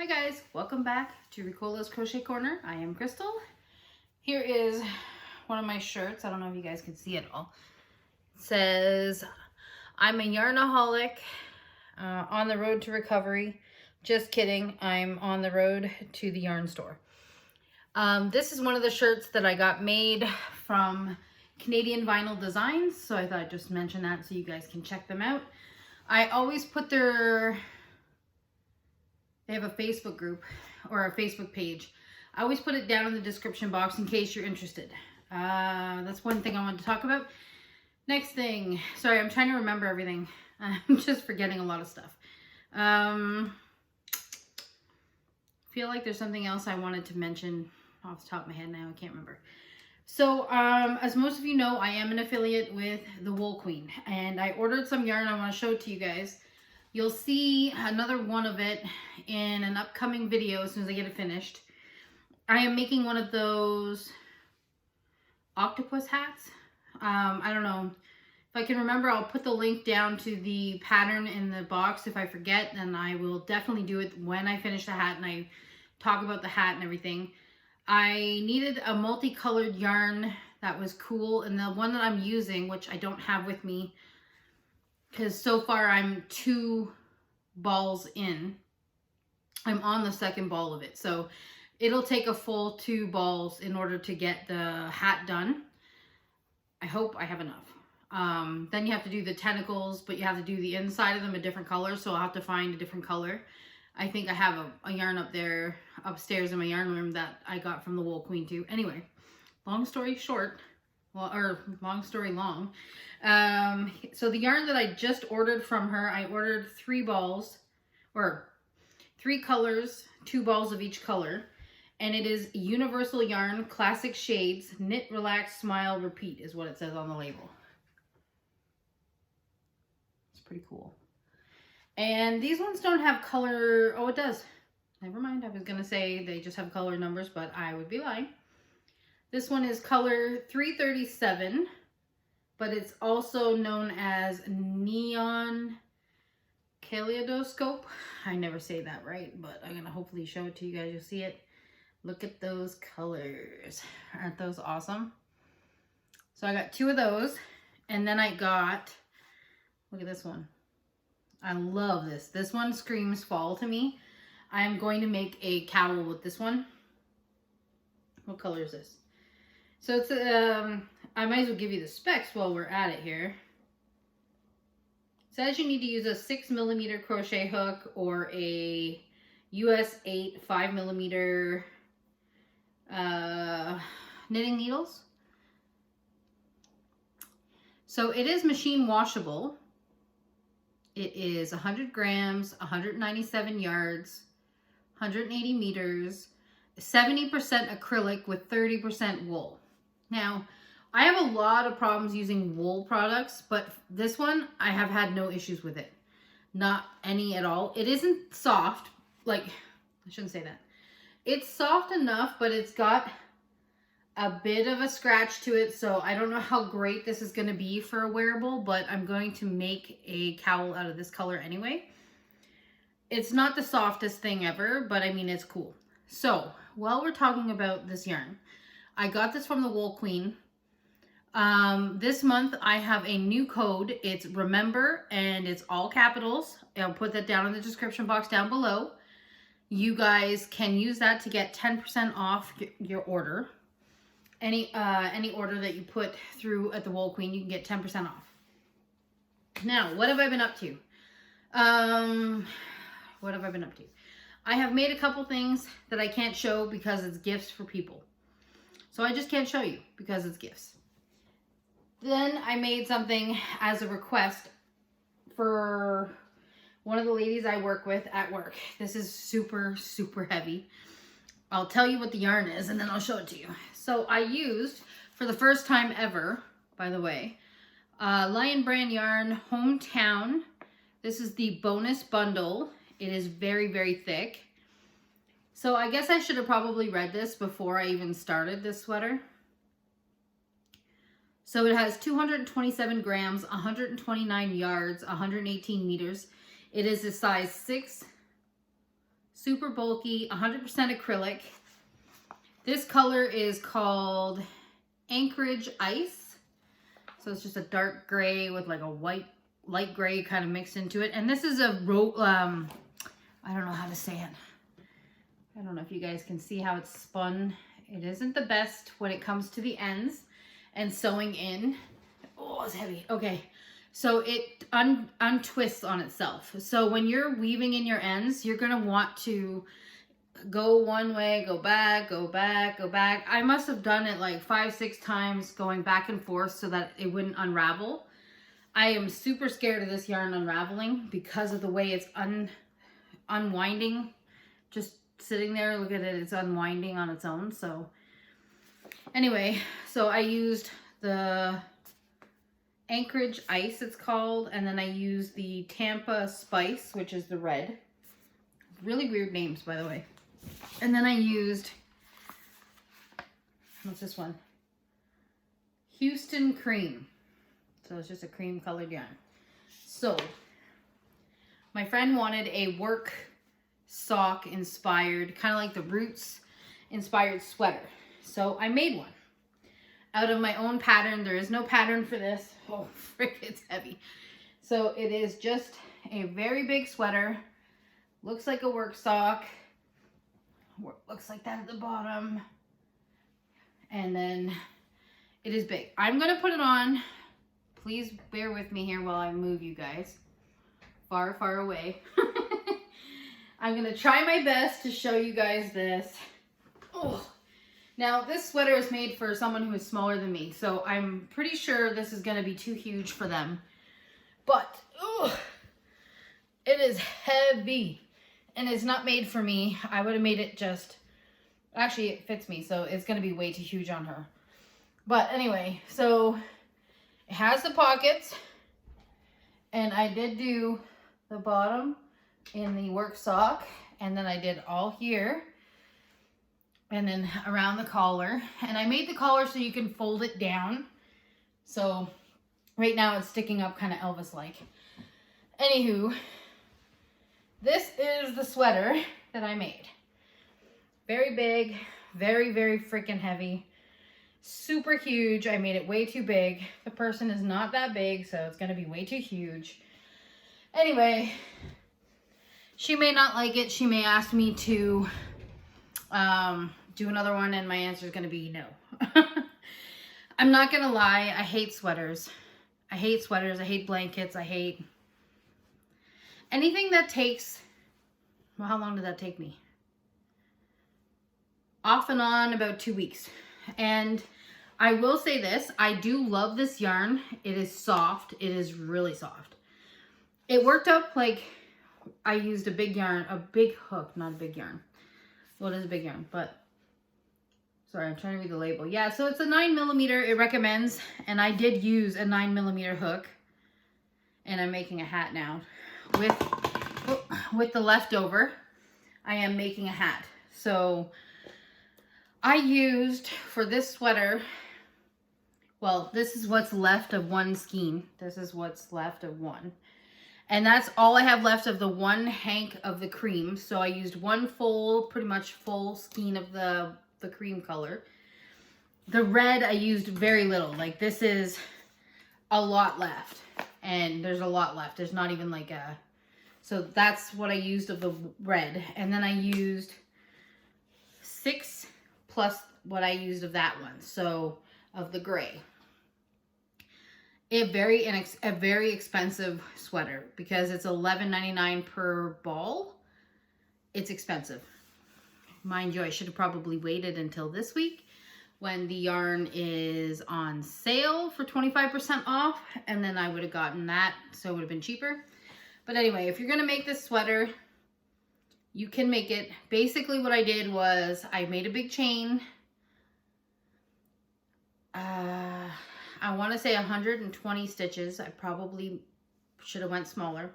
Hi guys, welcome back to Ricola's Crochet Corner. I am Crystal. Here is one of my shirts. I don't know if you guys can see it all. It says, I'm a yarnaholic on the road to recovery. Just kidding, I'm on the road to the yarn store. This is one of the shirts that I got made from Canadian Vinyl Designs, so I thought I'd just mention that so you guys can check them out. I always put they have a Facebook group or a Facebook page. I always put it down in the description box in case you're interested. That's one thing I wanted to talk about. Next thing, sorry, I'm trying to remember everything. I'm just forgetting a lot of stuff. Feel like there's something else I wanted to mention off the top of my head now. I can't remember. So, as most of you know, I am an affiliate with the Wool Queen, and I ordered some yarn. I want to show it to you guys. You'll see another one of it in an upcoming video as soon as I get it finished. I am making one of those octopus hats. I don't know. If I can remember, I'll put the link down to the pattern in the box. If I forget, then I will definitely do it when I finish the hat and I talk about the hat and everything. I needed a multicolored yarn that was cool, and the one that I'm using, which I don't have with me, because so far I'm 2 balls in. I'm on the second ball of it. So it'll take a full 2 balls in order to get the hat done. I hope I have enough. Then you have to do the tentacles, but you have to do the inside of them a different color. So I'll have to find a different color. I think I have a yarn up there upstairs in my yarn room that I got from the Wool Queen too. Anyway, long story short. Well, or long story long. So the yarn that I just ordered from her, I ordered 3 balls, or 3 colors, 2 balls of each color. And it is Universal Yarn Classic Shades, Knit, Relax, Smile, Repeat is what it says on the label. It's pretty cool. And these ones don't have color, oh it does. Never mind, I was gonna say they just have color numbers, but I would be lying. This one is color 337, but it's also known as Neon Kaleidoscope. I never say that right, but I'm going to hopefully show it to you guys. You'll see it. Look at those colors. Aren't those awesome? So I got 2 of those, and then I got, look at this one. I love this. This one screams fall to me. I'm going to make a cowl with this one. What color is this? So it's, I might as well give you the specs while we're at it here. It says you need to use a 6mm crochet hook or a US 8 5mm knitting needles. So it is machine washable. It is 100 grams, 197 yards, 180 meters, 70% acrylic with 30% wool. Now, I have a lot of problems using wool products, but this one, I have had no issues with it. Not any at all. It isn't soft, like, I shouldn't say that. It's soft enough, but it's got a bit of a scratch to it, so I don't know how great this is going to be for a wearable, but I'm going to make a cowl out of this color anyway. It's not the softest thing ever, but I mean, it's cool. So, while we're talking about this yarn, I got this from the Wool Queen. This month I have a new code. It's remember, and it's all capitals. I'll put that down in the description box down below. You guys can use that to get 10% off your order. Any order that you put through at the Wool Queen, you can get 10% off. Now, what have I been up to? What have I been up to? I have made a couple things that I can't show because it's gifts for people. So I just can't show you because it's gifts. Then I made something as a request for one of the ladies I work with at work. This is super, super heavy. I'll tell you what the yarn is and then I'll show it to you. So I used, for the first time ever, by the way, Lion Brand Yarn Hometown. This is the bonus bundle. It is very, very thick. So I guess I should have probably read this before I even started this sweater. So it has 227 grams, 129 yards, 118 meters. It is a size 6 super bulky, 100% acrylic. This color is called Anchorage Ice. So it's just a dark gray with like a white, light gray kind of mixed into it. And this is a, I don't know how to say it. I don't know if you guys can see how it's spun. It isn't the best when it comes to the ends and sewing in. Oh, it's heavy. Okay. So it untwists on itself. So when you're weaving in your ends, you're going to want to go one way, go back, go back, go back. I must have done it like 5-6 times going back and forth so that it wouldn't unravel. I am super scared of this yarn unraveling because of the way it's unwinding. Just sitting there, look at it, it's unwinding on its own. So anyway, so I used the Anchorage Ice, it's called, and then I used the Tampa Spice, which is the red. Really weird names, by the way. And then I used, what's this one? Houston Cream. So it's just a cream colored yarn. So my friend wanted a work sock inspired, kind of like the Roots inspired sweater. So I made one out of my own pattern. There is no pattern for this. Oh, frick, it's heavy. So it is just a very big sweater. Looks like a work sock. Looks like that at the bottom. And then it is big. I'm going to put it on. Please bear with me here while I move you guys far, far away. I'm going to try my best to show you guys this. Oh. Now, this sweater is made for someone who is smaller than me, so I'm pretty sure this is going to be too huge for them. But, it is heavy, and it's not made for me. I would have made it just, actually, it fits me, so it's going to be way too huge on her. But anyway, so it has the pockets, and I did do the bottom in the work sock, and then I did all here. And then around the collar. And I made the collar so you can fold it down. So right now it's sticking up kind of Elvis-like. Anywho, this is the sweater that I made. Very big, very, very freaking heavy. Super huge. I made it way too big. The person is not that big, so it's going to be way too huge. Anyway, she may not like it. She may ask me to do another one, and my answer is going to be no. I'm not going to lie. I hate sweaters. I hate sweaters. I hate blankets. I hate anything that takes, well, how long did that take me? Off and on about 2 weeks. And I will say this, I do love this yarn. It is soft. It is really soft. It worked up like I used a big yarn, a big hook, not a big yarn. Well, it is a big yarn, but sorry, I'm trying to read the label. Yeah, so it's a 9mm, it recommends, and I did use a 9mm hook, and I'm making a hat now. With the leftover, I am making a hat. So I used, for this sweater, well, this is what's left of one skein. This is what's left of one. And that's all I have left of the one hank of the cream. So I used one full, pretty much full skein of the cream color. The red, I used very little. Like, this is a lot left. And there's a lot left. There's not even like a... So that's what I used of the red. And then I used 6 plus what I used of that one. So, of the gray. A very expensive sweater because it's $11.99 per ball. It's expensive. Mind you, I should have probably waited until this week when the yarn is on sale for 25% off, and then I would have gotten that, so it would have been cheaper. But anyway, if you're going to make this sweater, you can make it. Basically what I did was I made a big chain. I want to say 120 stitches. I probably should have went smaller.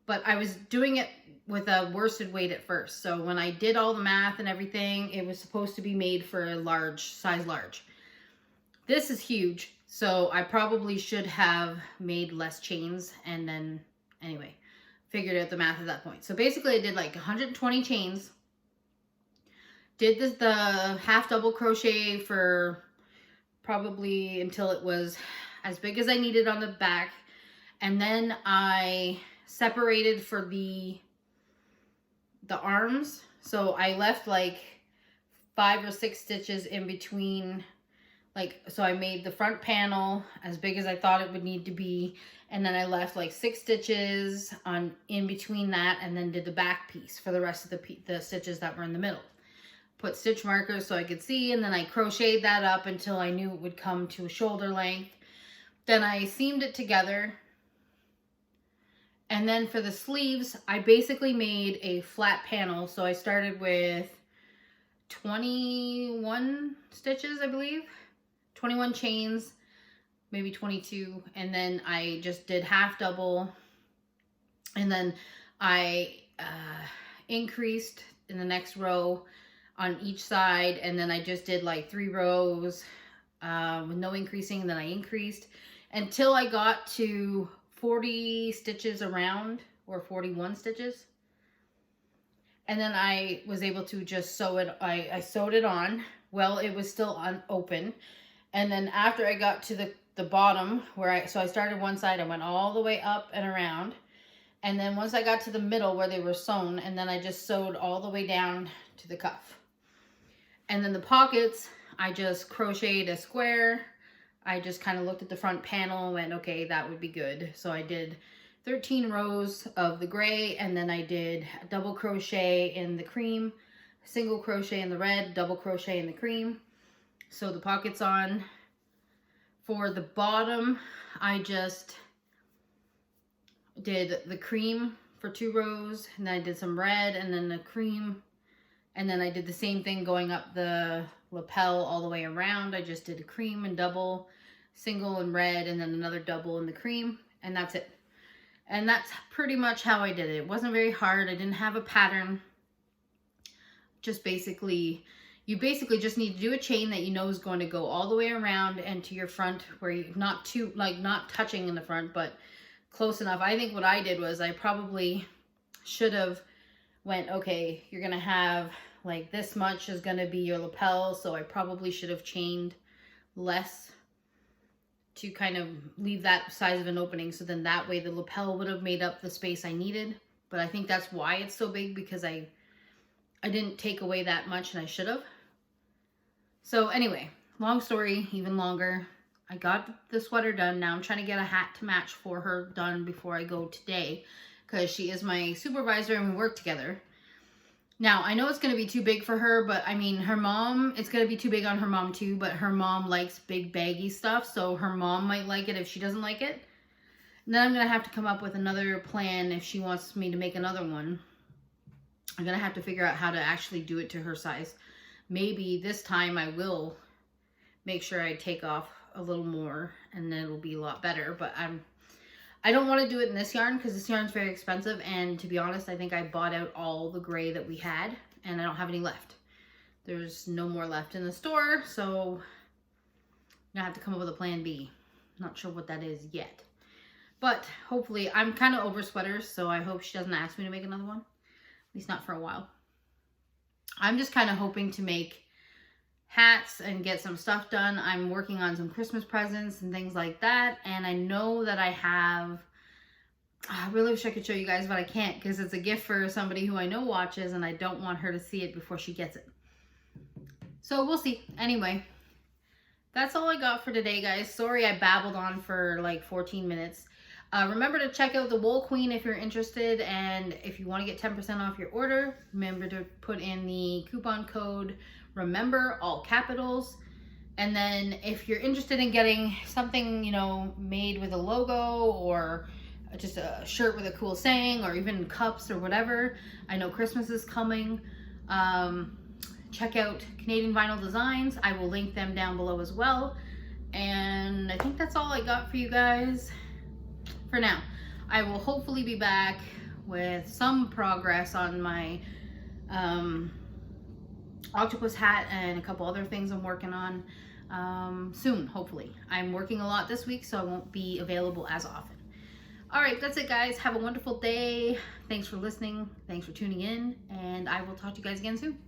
But I was doing it with a worsted weight at first. So when I did all the math and everything, it was supposed to be made for a large, size large. This is huge. So I probably should have made less chains. And then, anyway, figured out the math at that point. So basically I did like 120 chains, did the half double crochet for probably until it was as big as I needed on the back. And then I separated for the arms. So I left like 5 or 6 stitches in between, like, so I made the front panel as big as I thought it would need to be, and then I left like 6 stitches on in between that, and then did the back piece for the rest of the stitches that were in the middle. Put stitch markers so I could see, and then I crocheted that up until I knew it would come to a shoulder length. Then I seamed it together. And then for the sleeves, I basically made a flat panel. So I started with 21 stitches, I believe. 21 chains, maybe 22. And then I just did half double. And then I increased in the next row on each side. And then I just did like 3 rows with no increasing. And then I increased until I got to 40 stitches around, or 41 stitches. And then I was able to just sew it. I sewed it on. Well, it was still open. And then after I got to the bottom where so I started one side, I went all the way up and around. And then once I got to the middle where they were sewn, and then I just sewed all the way down to the cuff. And then the pockets, I just crocheted a square. I just kind of looked at the front panel and went, okay, that would be good. So I did 13 rows of the gray, and then I did a double crochet in the cream, single crochet in the red, double crochet in the cream. So the pockets on. For the bottom, I just did the cream for 2 rows, and then I did some red and then the cream. And then I did the same thing going up the lapel all the way around. I just did a cream and double, single and red, and then another double in the cream, and that's it. And that's pretty much how I did it. It wasn't very hard. I didn't have a pattern. Just basically, you basically just need to do a chain that you know is going to go all the way around and to your front, where you're not too, like, not touching in the front, but close enough. I think what I did was I probably should have went, okay, you're going to have like this much is going to be your lapel. So I probably should have chained less to kind of leave that size of an opening. So then that way the lapel would have made up the space I needed. But I think that's why it's so big, because I didn't take away that much, and I should have. So anyway, long story, even longer. I got the sweater done. Now I'm trying to get a hat to match for her done before I go today, because she is my supervisor and we work together. Now, I know it's going to be too big for her, but I mean, her mom, it's going to be too big on her mom too, but her mom likes big baggy stuff, so her mom might like it if she doesn't like it. And then I'm going to have to come up with another plan if she wants me to make another one. I'm going to have to figure out how to actually do it to her size. Maybe this time I will make sure I take off a little more, and then it'll be a lot better, but I don't want to do it in this yarn because this yarn's very expensive, and to be honest, I think I bought out all the gray that we had, and I don't have any left. There's no more left in the store, so I have to come up with a plan B. Not sure what that is yet. But hopefully, I'm kind of over sweaters, so I hope she doesn't ask me to make another one. At least not for a while. I'm just kind of hoping to make hats and get some stuff done. I'm working on some Christmas presents and things like that, and I know that I have, I really wish I could show you guys, but I can't because it's a gift for somebody who I know watches, and I don't want her to see it before she gets it. So we'll see. Anyway, that's all I got for today, guys. Sorry I babbled on for like 14 minutes. Remember to check out the Wool Queen if you're interested, and if you want to get 10% off your order, remember to put in the coupon code REMEMBER, all capitals. And then if you're interested in getting something, you know, made with a logo, or just a shirt with a cool saying, or even cups or whatever, I know Christmas is coming, check out Canadian Vinyl Designs. I will link them down below as well. And I think that's all I got for you guys for now. I will hopefully be back with some progress on my octopus hat and a couple other things I'm working on soon, hopefully. I'm working a lot this week, so I won't be available as often. All right, that's it, guys. Have a wonderful day. Thanks for listening. Thanks for tuning in. And I will talk to you guys again soon.